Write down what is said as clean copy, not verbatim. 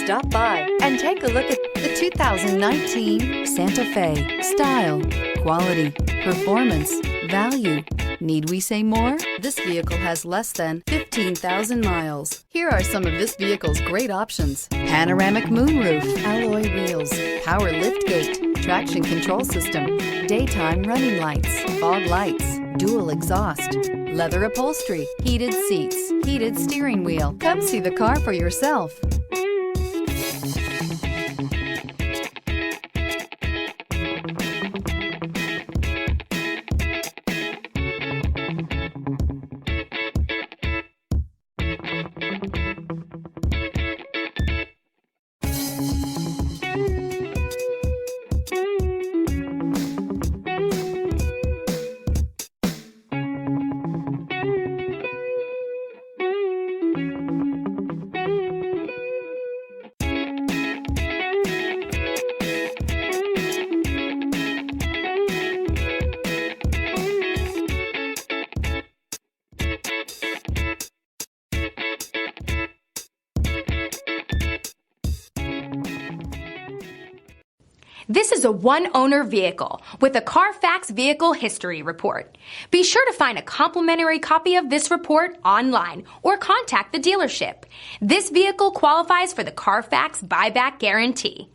Stop by and take a look at the 2019 Santa Fe. Style, quality, performance, value. Need we say more? This vehicle has less than 15,000 miles. Here are some of this vehicle's great options: panoramic moonroof, alloy wheels, power liftgate, traction control system, daytime running lights, fog lights, dual exhaust, leather upholstery, heated seats, heated steering wheel. Come see the car for yourself. This is a one-owner vehicle with a Carfax Vehicle History Report. Be sure to find a complimentary copy of this report online or contact the dealership. This vehicle qualifies for the Carfax Buyback Guarantee.